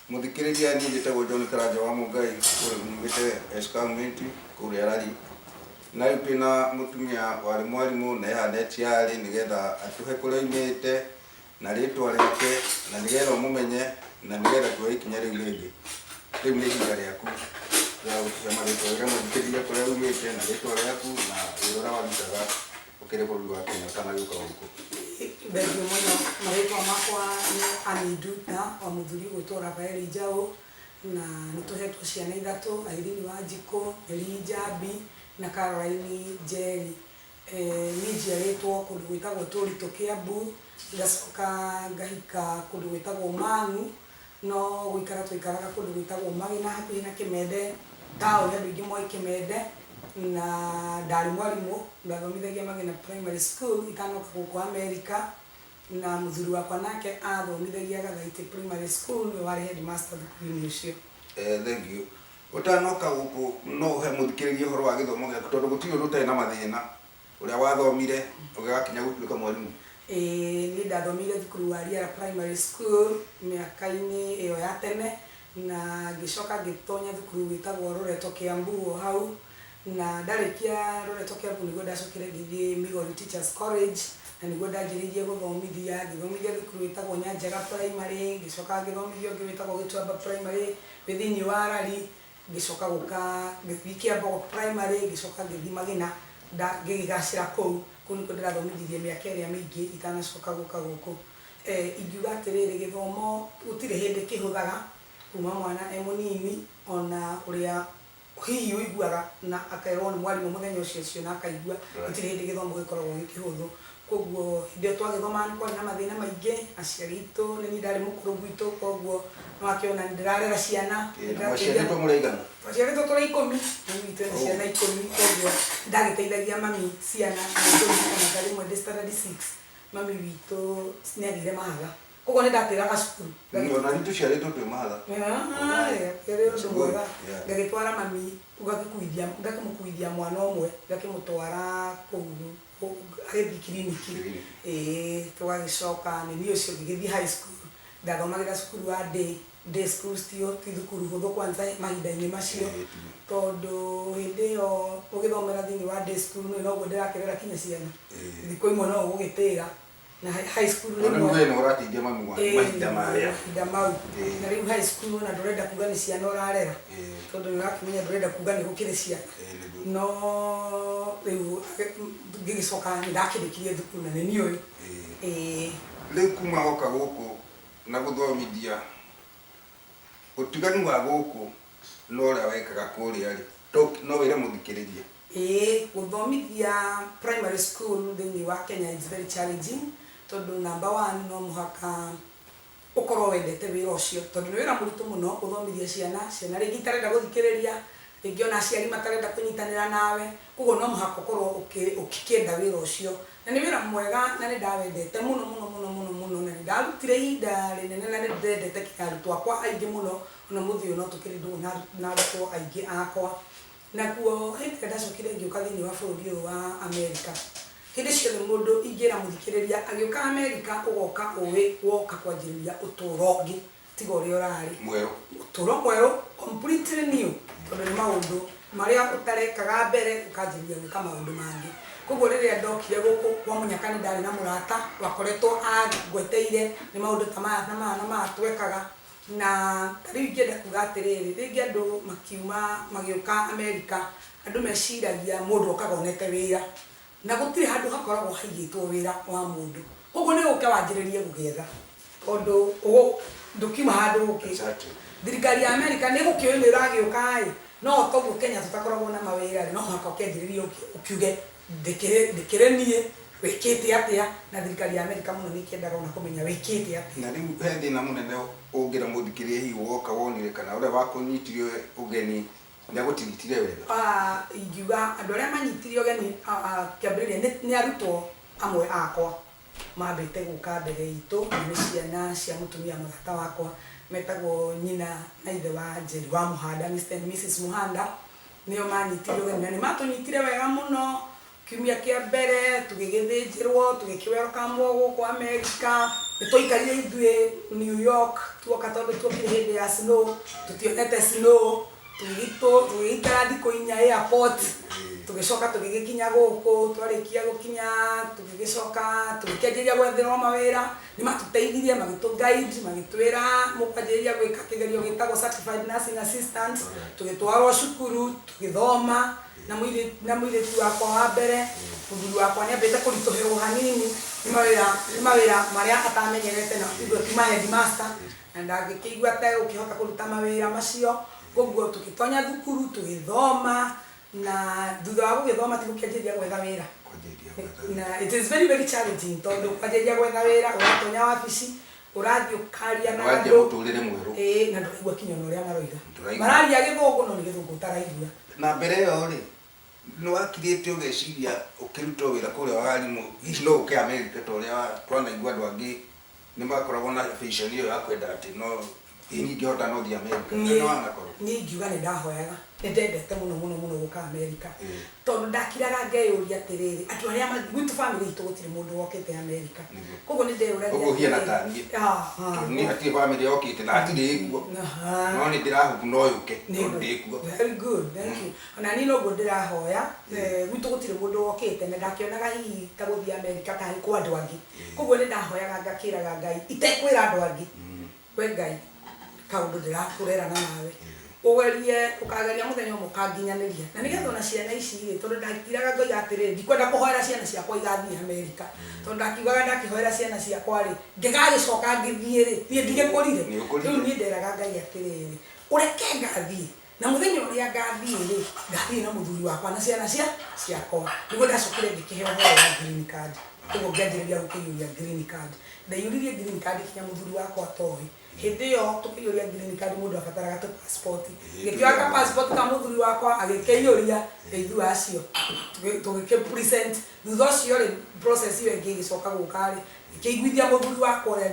Muthikiriria ni njitagwo John Karanja wa Mungai kuri mwite escarment kuri arari na ipina mutumia wari mwarimu na yahaneti yari nigetha atuhe kuri imite na ritwa rike na nigetha mumenye na nigetha tuwe ikinya riu ringi riu ni ihinda riaku ya gusema ritwa rike muthikiriria kuri umite na ritwa riaku na wirora warutaga ukiri buru wa Kenya kana yuka huko Begi mono marĩtwa makwa nĩ Aniduta wa mũthuri gwĩtwo Rafael Njau na nĩtũhetwo ciana ithatũ Irene Wanjikũ, Elijah Abi na Caroline Njeri. Niĩ njiarĩtwo kũndũ gwĩtagwo Tũritũ Kiambu, ngacoka ngahika kũndũ gwĩtagwo Mang'u, no gũikara twaikaraga kũndũ gwĩtagwo Magina hakuhĩ na Kĩmende taũni andũ aingĩ moĩ Kĩmende, na ndarĩ mwarimũ ndathomithagia Magina Primary School itanoka gũkũ America, na mũthuri wakwa nake athomithagia Gathaitĩ Primary School nĩ warĩ headmaster thukuru-inĩ ũcio. Thank you. Utanoka gũkũ no he muthikiriria ũhoro wa gĩthomo gĩaku tondũ gũtirĩ ũndũ ũtarĩ na mathĩna ũrĩa wathomire ũgĩgakinya gũtuĩka mwarimu. Niĩ ndathomire thukuru wa Riara Primary School mĩaka-inĩ ĩyo ya tene na ngĩcoka ngĩtonya thukuru wĩtagwo Loreto Kiambu o hau, na ndarĩkia Loreto Kiambu nĩguo ndacokire ngĩthiĩ Migori Teachers College na nĩguo ndanjĩrĩirie gũthomithia, ngĩthomithia thukuru wĩtagwo Nyanjara Primary, ngĩcoka ngĩthomithia ũngĩ wĩtagwo Gĩtuamba Primary wĩ thĩinĩ wa Arari, ngĩcoka gũka ngĩthiĩ Kiambogo Primary, ngĩcoka ngĩthiĩ Magina ngĩgacĩra kũu nĩkuo ndĩrathomithirie mĩaka ĩrĩa mĩingĩ itanacoka gũka gũkũ. Ingiuga atĩrĩrĩ gĩthomo gũtirĩ hĩndĩ kĩhũthaga kuma mwana e mũnini ona ũrĩa hihi ũiguaga na akerwo nĩ mwarimũ mũthenya ũcio na akaigua gũtirĩ hĩndĩ gĩthomo gĩkoragwo gĩ kĩhũthũ. Koguo hĩndĩ ĩyo twagĩthoma nĩ kwarĩ na mathĩna maingĩ, aciari aitũ nĩ niĩ ndarĩ mũkũrũ gwitũ, koguo no akĩona nĩ ndĩrarera ciana. Mwaciarĩtwo mũraigana? Twaciarĩtwo tũrĩ 10, mami witũ ena ciana 10, koguo ndagĩteithagia mami ciana ona ta rĩmwe ndĩ standard 6 mami witũ nĩagĩire mahatha, koguo nĩ ndatĩraga cukuru. Ona nĩ tũciarĩtwo twĩ mahatha. Kĩrĩ ũndũ mwega, ngagĩtwara mami ngakĩmũkuithia mwana ũmwe ngakĩmũtwara kũu agĩthiĩ kiriniki, tũgagĩcoka nĩ niĩ ũcio ngĩgĩthiĩ high school, ndathomagĩra cukuru wa day school ti thukuru hũthũ kwanza mahinda-inĩ macio, tondũ hĩndĩ ĩyo ũgĩthomera thĩinĩ wa day school noguo ndĩrakĩrera kinya ciana, thikũ imwe no ũgũgĩtĩra na high school rĩmwe no ũrateithia mami waku mahinda marĩa mau, na rĩu high school na ndũrenda kuga nĩ ciana ũrarera, tondũ nĩ ũrakĩmenya ndũrenda kuga nĩ gũkĩrĩ ciana, no rĩu ngĩgĩcoka nĩ ndakĩrĩkirie thukuru na nĩ niĩ ũyũ. Rĩu kuma woka gũkũ na gũthomithia ũtiganu wa gũkũ no ũrĩa wekaga kũrĩa no wĩre mũthikĩrĩria? Gũthomithia primary school thĩinĩ wa Kenya is very challenging, tondũ number 1 no mũhaka ũkorwo wendete wĩra ũcio, tondũ nĩ wĩra mũritũ mũno gũthomithia ciana rĩngĩ itarenda gũthikĩrĩria, rĩngĩ ona aciari matarenda kũnyitanĩra nawe, koguo no mũhaka ũkorwo ũkĩenda wĩra ũcio, na nĩ wĩra mwega na nĩ ndawendete mũno na nĩ ndarutire ihinda rĩnene na nĩ ndendete kinya arutwo akwa aingĩ mũno, ona mũthĩ ũyũ no tũkĩrĩ ndũgũ na arutwo aingĩ akwa. Naguo hĩndĩ ĩrĩa ndacokire ngĩũka thĩinĩ wa bũrũri ũyũ wa America, hĩndĩ ciothe mũndũ ingĩra mũthikĩrĩria agĩũka America ũgoka woka kwanjĩrĩria ũtũũro ũngĩ tiga ũrĩa ũrarĩ, ũtũũro mwerũ completely new, tondũ nĩ maũndũ marĩa ũtarekaga mbere ũkanjĩrĩria gwĩka maũndũ mangĩ. Koguo rĩrĩa ndokire gũkũ kwa mũnyaka nĩ ndarĩ na mũrata wakoretwo angweteire nĩ maũndũ ta maya na maya twekaga, na rĩu ingĩenda kuga atĩrĩrĩ, rĩngĩ andũ magĩũka America andũ meciragia mũndũ okaga onete wĩra, na gũtirĩ handũ hakoragwo haigĩtwo wĩra wa mũndũ, koguo nĩ ũke wanjĩrĩrie gũgĩetha, tondũ ndũkiuma handũ gũkĩ. Thirikari ya America nĩ gũkĩũĩ nĩ ũragĩũka no toguo Kenya tũtakoragwo na mawĩra, no mũhaka ũkĩanjĩrĩrie ũkiuge ndĩkĩrĩ niĩ wĩkĩte atĩa, na thirikari ya America mũno nĩ ĩkĩendaga ona kũmenya wĩkĩte atĩa. Na rĩu he thĩna mũnene ũngĩra mũthikĩrĩria hihi woka wonire kana ũrĩa wakũnyitire ũgeni nĩ agũtirikire wega? Ingiuga andũ arĩa manyitire ũgeni kĩambĩrĩria nĩ arutwo amwe akwa mambĩte gũka mbere itũ, na nĩ ciana cia mũtumia mũrata wakwa metagwo nyina na ithe wa Njeri wa Mũhanda, Mr and Mrs Mũhanda, nĩo manyitire ũgeni na nĩ matũnyitire wega mũno. Kiumia kĩa mbere tũgĩgĩthĩnjĩrwo tũgĩkĩwelcome gũkũ America, nitoikaria ithuĩ New York tuoka tondu tuokire hindi ya snow tutionete snow tugĩikara thikũ 4 airport tugicoka tugigikinya guku twarikia gukinya tugigicoka tugikenjeria gwetherwo mawĩra ni matuteithirie magituguide magitwira mukwanjeria gwika kigerio gitagwo certified nursing assistant tugitwarwo cukuru tugithoma na mwiritu wakwa wa mbere muthuri wakwa ni ambite kurituhirwo hanini ni mawĩra maria atamenyerete na igwe ti headmaster na ndagĩkĩigua ta ukihota kuruta mawĩra macio koguo tukitonya thukuru tugithoma na thutha wa gũgĩthoma tigukianjĩria gwetha wĩra na it is very challenging tondu kwanjĩria gwetha wĩra ũratonya wabici ũrathiĩ ũkaria na andũ na ndũraigua kinya ũrĩa maroiga mararia gĩthũngũ no nĩ gĩthũngũ ũtaraigua na mbere ĩyo rĩ nĩ wakirĩte ũgeciria ũkĩruta wĩra kũrĩa warimũ hihi no ũke America ta ũrĩa twanaigua andũ angĩ nĩ makoragwo na vision ĩyo ya kwenda atĩ no ingĩhota no thiĩ America nĩ wanakorwo niĩ ingiuga nĩ ndahoyaga nĩ ndendete mũno gũka America tondu ndakiraga ngeyũria atĩrĩrĩ andũ arĩa gwitũ family itũ gũtirĩ mũndũ wokĩte America koguo nĩ ndeyũragia koguo hiana ta niĩ hatirĩ family yokĩte na hatirĩ kuo no nĩ ndĩrahuku no yũke tondũ ndĩ kuo. Very good, thank you. Ona niĩ noguo ndĩrahoya gwitũ gũtirĩ mũndũ wokĩte na ndakĩonaga hihi ta gũthiĩ America ta harĩ kwa andũ angĩ koguo nĩ ndahoyaga ngakĩraga Ngai itekwĩra andũ angĩ we Ngai kaundu ndĩrakũrerana nawe ugerie ukageria muthenya umwe ukanginyanĩria na nĩgetha ona ciana ici tondu ndakiraga Ngai atĩrĩrĩ ndikwenda kũhoera ciana ciakwa igathiĩ America tondu ndakiugaga ndakihoera ciana ciakwa rĩ ngĩgagĩcoka ngĩthiĩ rĩ niĩ ndigĩkũrire rĩu niĩ nderaga Ngai atĩrĩrĩ ũreke ngathiĩ na muthenya ũrĩa ngathiĩ rĩ ngathiĩ na mũthuri wakwa na ciana ciakwa nĩguo ndacokire ngĩkĩheo ũhoro wa green card koguo ngĩanjĩrĩria gũkĩiyũria green card ndaiyũririe green card kinya mũthuri wakwa toĩ hindi yo tukiyuria green card mundu abataraga tu passport ngĩkĩoya passport ka mũthuri wakwa agĩkĩiyũria ithu acio tugĩkĩ present thutha ũcio rĩ process iyo ĩngĩ ĩgĩcoka gũka rĩ ikĩiguithia mũthuri wakwa ũrĩa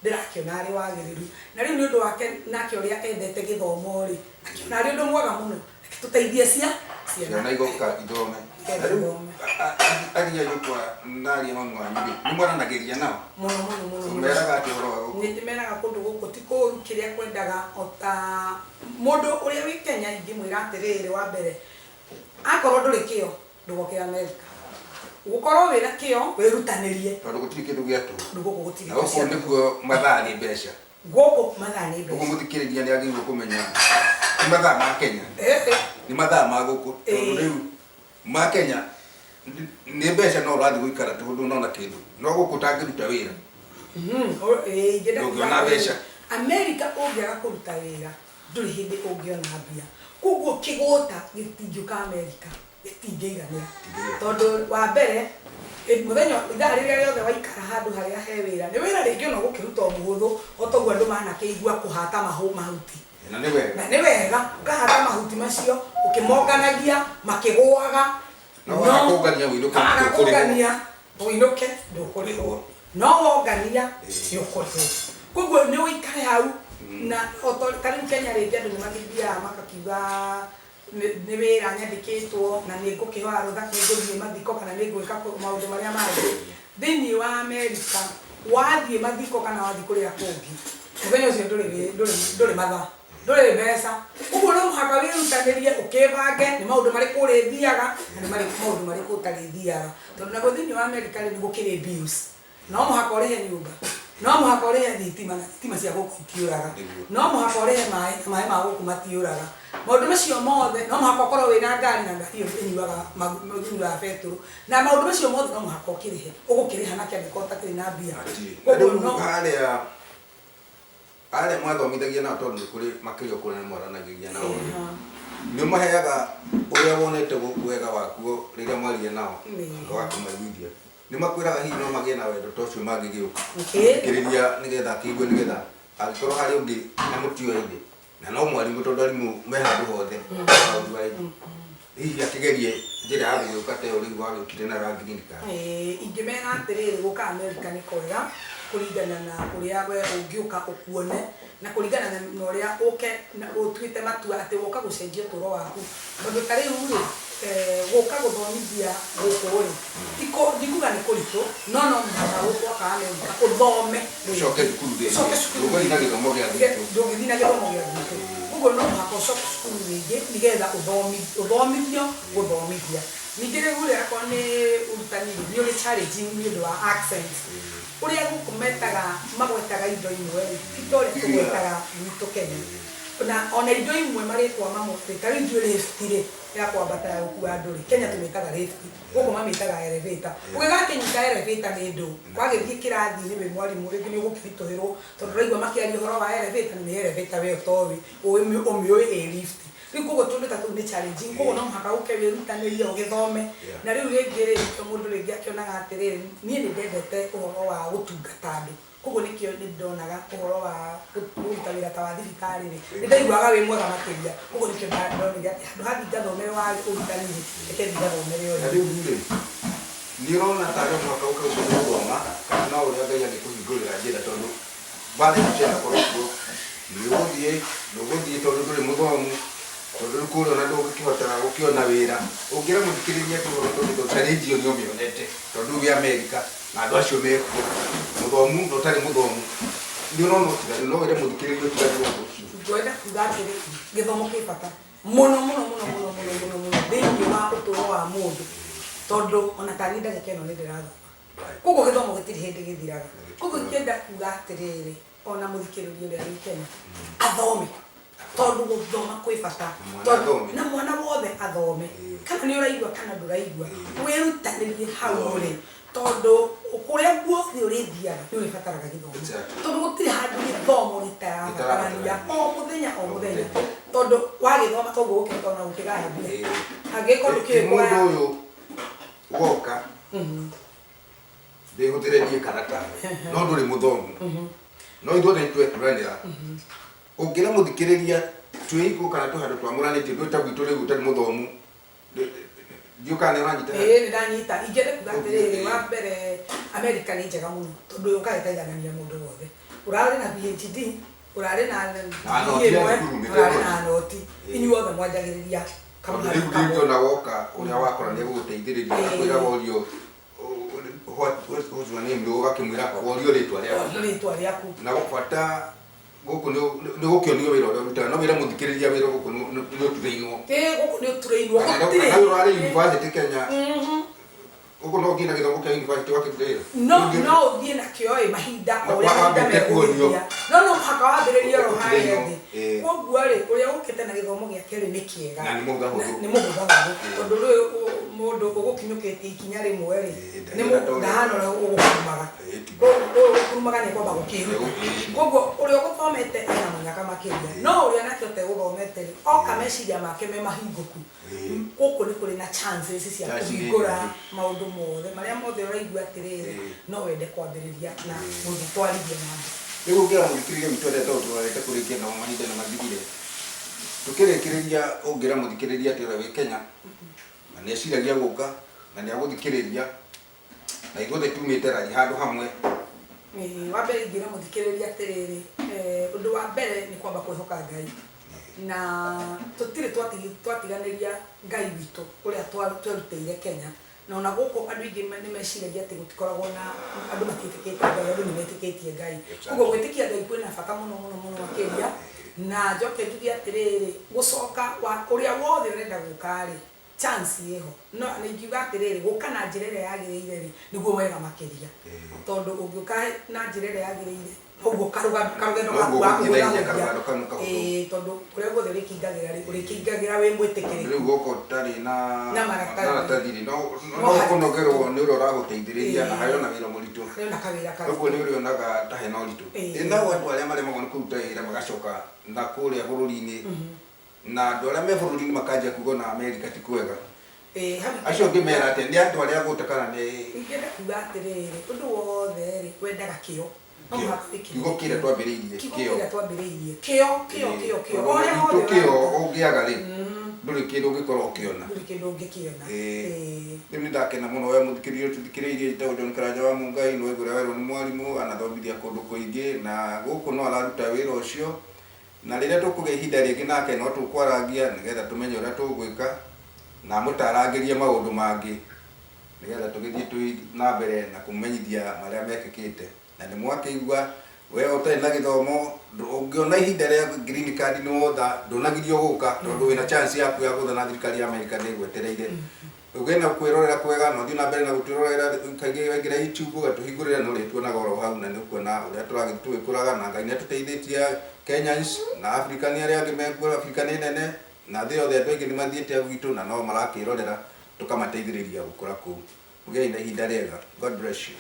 ndĩrakĩona arĩ wagĩrĩru na rĩu nĩ ũndũ wake nake ũrĩa endete gĩthomo rĩ akĩona arĩ ũndũ mwega mũno tũteithie ciana igoka ithome aria yukwa ndaria mami wanyu nĩ mwaranagĩria nao mũno meraga atĩ ũhoro wa gũkũ nĩ meraga kũndũ gũkũ ti kũũru kĩrĩa kwendaga ota mũndũ ũrĩa wĩ Kenya ingĩmwĩra atĩrĩrĩ wa mbere akorwo ndũrĩ kĩo ndũgoke America gũkorwo wĩna kĩo wĩrutanĩrie tondũ gũtirĩ kĩndũ gĩatũ gũkũ gũtirĩ na gũkũ nĩkuo mathaa nĩ mbeca gũkũ mathaa nĩ mbeca gũkũ mũthikĩrĩria nĩ agĩrĩirwo kũmenya nĩ mathaa ma Kenya nĩ mathaa ma gũkũ tondũ rĩu ma Kenya nĩ mbeca no ũrathiĩ gũikara tondũ nona kĩndũ no gũkũ ũtangĩruta wĩra ndũngĩona mbeca America ũngĩaga kũruta wĩra ndũrĩ hĩndĩ ũngĩona mbia koguo kĩgũta gĩtingĩũka America gĩtingĩiganĩra tondũ wa mbere muthenya ithaa rĩrĩa rĩothe waikara handũ harĩa he wĩra nĩ wĩra rĩngĩ ona gũkĩruta mũhũthũ otoguo andũ manakĩigua kũhata mahuti na nĩ wega ũkahata mahuti macio ũkĩmonganagia makĩgũaga no wakũngania ũinũke ndũkũrĩhwo no wongania nĩ ũkũrĩhwo koguo nĩ ũikare hau na tarĩu Kenya rĩngĩ andũ nĩ magĩthiaga makakiuga nĩ wĩra nyandĩkĩtwo na nĩ ngũkĩhoya rũtha nĩngũthiĩ mathiko kana nĩ ngwĩka maũndũ marĩa mangĩ thĩinĩ wa America wathiĩ mathiko kana wathiĩ kũrĩa kũngĩ mũthenya ũcio ndũrĩ mathaa ndũrĩ mbeca ũguo no mũhaka wĩrutanĩrie ũkĩbange nĩ maũndũ marĩkũ ũrĩthiaga na nĩ maũndũ marĩkũ ũtarĩthiaga tondũ naguo thĩinĩ wa America nĩ gũkĩrĩ bills no mũhaka ũrĩhe nyũmba no mũhaka ũrĩhe thitima cia gũkũ itiũraga no mũhaka ũrĩhe maĩ ma gũkũ matiũraga maũndũ macio mothe no mũhaka ũkorwo wĩna ngari na ngari ĩyo ĩnyuaga betũrũ na maũndũ macio mothe no mũhaka ũkĩrĩhe ũgũkĩrĩha na kĩandĩko ũtakĩrĩ na mbia arĩa mwathomithagia nao tondũ nĩ kũrĩ makĩria kũrĩa mwaranagĩria nao nĩ maheaga ũrĩa wonete wega wakuo rĩrĩa mwaria nao wakũmaiguithia nĩ makwĩraga hihi no magĩe na wendo ta ũcio mangĩgĩũka gũthikĩrĩria nĩgetha akĩigue nĩgetha angĩkorwo harĩ ũngĩ nĩ mũtioĩ-inĩ na no mwarimũ tondũ arimũ me handũ hothe hihi akĩgerie njĩra ya gũgĩũka ta ĩyo rĩu wagĩũkire na green card ingĩmera atĩrĩrĩ gũka America nĩ kwega kũringana na ũrĩa we ũngĩũka ũkuone na kũringana na ũrĩa ũke ũtuĩte matua atĩ woka gũcenjia ũtũũro waku tondũ ta rĩu rĩ gũka gũthomithia gũkũ rĩ ndikuga nĩ kũritũ no mũhaka gũkũ Amerika ũthome ucoke thukuru rĩngĩ na gĩthomo gĩa ndũngĩthiĩ na gĩthomo gĩa gwitũ ũguo no mũhaka ũcoke cukuru rĩngĩ nĩgetha ũthomithio gũthomithia ningĩ rĩu rĩrĩa akorwo nĩ ũrutani nĩ ũrĩ challenging nĩ ũndũ wa accent ũrĩa gũkũ magwetaga indo imwe indo ũrĩa tũgwetaga gwitũ Kenya ona indo imwe marĩtwa mamwe ta rĩu ithuĩ lift rĩ ya kwambata ya gũkua andũ rĩ Kenya tũmĩtaga lift gũkũ mamĩtaga elevator ũgĩgakĩnyita elevator nĩ ndũ wagĩthiĩ kĩrathi-inĩ wĩ mwarimũ rĩngĩ nĩ ũgũkĩritũhĩrwo tondũ ũraigua makĩaria ũhoro wa elevator nĩ elevator we ũtoĩ ũmĩũĩ ĩ lift rĩu koguo tũndũ ta tũu nĩ challenging koguo no mũhaka ũke wĩrutanĩrie ũgĩthome na rĩu rĩngĩ rĩ mũndũ rĩngĩ akĩonaga atĩrĩrĩ niĩ nĩ ndendete ũhoro wa gũtungata andũ koguo nĩkĩo nĩ ndonaga ũhoro wa kũruta wĩra ta wa thibitarĩ rĩ nĩ ndaiguaga wĩ mwega makĩria koguo nĩkĩo ndonire atĩ handũ hathi ngathomere wa ũrutani reke thiĩ ngathomere ũyũ rĩu rĩ nĩ ũrona tarĩ mwaka ũkaũthoma kana no ũrĩa Ngai angĩkũhingũrĩra njĩra tondũ baada ya kucheza koroko nĩ ũgũthiĩ tondũ ndũrĩ mũthomu tondũ kũrĩa na ndũngĩkĩhota gũkĩona wĩra ũngĩra mũthikĩrĩria kĩhoro tondũ challenge nĩ ũmĩonete tondũ wĩ Amerika na andũ acio mekuo mũthomu na ũtarĩ mũthomu nĩ ũrona ũtiganu no wĩre mũthikĩrĩria ũtiganu ũndũ ũcio ngwenda kuga atĩrĩ gĩthomo kĩ bata mũno thĩinĩ wa ũtũũro wa mũndũ tondũ ona ta niĩ ndagĩka ĩno nĩ ndĩrathoma koguo gĩthomo gĩtirĩ hĩndĩ gĩthiraga koguo ingĩenda kuga atĩrĩrĩ ona mũthikĩrĩria ũrĩa wĩ Kenya athome tondũ gũthoma kwĩ bata tondũ na mwana wothe athome kana nĩ ũraigua kana ndũraigua wĩrutanĩrie hau ũrĩ tondũ kũrĩa guothe ũrĩthiaga nĩ ũrĩbataraga gĩthomo tondũ gũtirĩ handũ gĩthomo gĩtarabatarania o mũthenya tondũ wagĩthoma koguo ũkĩhota ona gũkĩgayania angĩkorwo ndũkĩũĩ mũndũ ũyũ woka ndĩhũthĩrĩrie karatathi no ndũrĩ mũthomu no ithuothe nĩtweturanĩra ũngĩra mũthikĩrĩria twĩigũ kana tũhandũ twamũranĩtie twĩta gwitũ rĩu ũtarĩ mũthomu ndiũkana nĩ ũranyita nĩ ndanyita ingĩenda kuga atĩrĩrĩ wa mbere Amerika nĩ njega mũno tondũ ũkagĩteithania mũndũ wothe ũrarĩ na PhD ũrarĩ na ũrarĩ na noti inyuothe mwanjagĩrĩria rĩu ngĩona woka ũrĩa wakora nĩ gũgũteithĩrĩria kwĩra worio what's your name ũgakĩmwĩra worio rĩtwa rĩaku na bata gũkũ nĩ gũkĩonio wĩra ũrĩa ũrutaga no wĩra mũthikĩrĩria wĩra gũkũ nĩ ũturainwo gũkũ nĩ ũturainwo kana ũrarĩ university Kenya gũkũ no ũthiĩ na gĩthomo kĩa university wakĩrĩra no ũthiĩ nakĩo mahinda ũrĩa mahinda megũthia no mũhaka wambĩrĩrie oro harĩa thĩ koguo rĩ ũrĩa ũkĩte na gĩthomo gĩake rĩ nĩ kĩega na nĩ mũhũthahũthũ tondũ rĩu mũndũ ũgũkinyũkĩtie ikinya rĩmwe rĩ nĩ ndahana ũrĩa ũgũkurumaga ũgũkurumaga nĩ kwamba gũkĩruta koguo ũrĩa ũgũthomete ena mũnyaka makĩria no ũrĩa nake ũtegũthomete rĩ oka meciria make me mahingũku gũkũ nĩ kũrĩ na chances cia kũhingũra maũndũ mothe marĩa mothe ũraigua atĩrĩrĩ no wende kwambĩrĩria na gũgĩtwarithia na mbere rĩu ũngĩra mũthikĩrĩria witũ ũrĩa tũrarete kũrĩkia nao mahinda na mathirire tũkĩrĩkĩrĩria ũngĩra mũthikĩrĩria atĩ ũrĩa wĩ Kenya na nĩ eciragia gũka na nĩ agũthikĩrĩria na ithuothe tumĩte rari handũ hamwe wa mbere ingĩra mũthikĩrĩria atĩrĩrĩ ũndũ wa mbere nĩ kwamba kwĩhoka Ngai na tũtirĩ twatiganĩria Ngai witũ ũrĩa twerutĩire Kenya na ona gũkũ andũ aingĩ nĩ meciragia atĩ gũtikoragwo na andũ matiĩtĩkĩtie Ngai andũ nĩ metĩkĩtie Ngai koguo gwĩtĩkia Ngai kwĩna bata mũno makĩria na njoke njuge atĩrĩrĩ gũcoka ũrĩa wothe ũrenda gũka rĩ chance ĩho no nĩ ingiuga atĩrĩrĩ gũka na njĩra ĩrĩa yagĩrĩire rĩ nĩguo wega makĩria tondũ ũngĩũka na njĩra ĩrĩa yagĩrĩire ũguo karũgendo gaku tondũ kũrĩa guothe ũrĩkĩingagĩra wĩ mwĩtĩkĩrĩku rĩu gũkũ ũtarĩ na maratathi no kũnogerwo nĩ ũrĩa ũragũteithĩrĩria na harĩ ona wĩra mũritũ ũguo nĩ ũrĩonaga ta hena ũritũ no andũ arĩa maremagwo nĩ kũruta wĩra magacoka na kũrĩa bũrũri-inĩ na andũ arĩa me bũrũri-inĩ makanjia kuga na Amerika ti kwega acio ngĩmera atĩ nĩ andũ arĩa gũte kana nĩ ingĩenda kuga atĩrĩrĩ ũndũ wothe rĩ wendaga kĩo kiugo kĩrĩa twambĩrĩirie kĩo ũngĩaga rĩ ndũrĩ kĩndũ ũngĩkorwo ũkĩona rĩu nĩ ndakena mũno we mũthikĩrĩria tũthikĩrĩirie njĩtagwo John Karanja wa Mungai nĩ waigũra werwo nĩ mwarimũ anathomithia kũndũ kũingĩ na gũkũ no araruta wĩra ũcio na rĩrĩa tũkũgĩa ihinda rĩngĩ nake no tũkwarangia nĩgetha tũmenye ũrĩa tũgwĩka na mũtaarangĩrie maũndũ mangĩ nĩgetha tũgĩthiĩ na mbere na kũmenyithia marĩa mekĩkĩte. Na nĩ mwakĩigua we ũtarĩ na gĩthomo ũngĩona ihinda rĩa green card nĩ wotha ndũnagirio gũka tondũ wĩna chance yaku ya gũthana thirikari ya Amerika nĩ ĩgwetereire. Ũgĩenda kwĩrorera kwega na ũthiĩ na mbere na gũtwĩrorera kaingĩ waingĩra YouTube ũgatũhingũrĩra no rĩtuonaga oro hau na nĩ ũkuona ũrĩa tũragĩthiĩ tũgĩkũraga na Ngai nĩatũteithĩtie Kenyans na Africa nĩ arĩa angĩ mekũra Africa nĩ nene na thĩ yothe andũ aingĩ nĩ mathiĩte gwitũ na no marakĩrorera tũkamateithĩrĩria gũkũra kũu. Mũgĩai na ihinda rĩega. God bless you.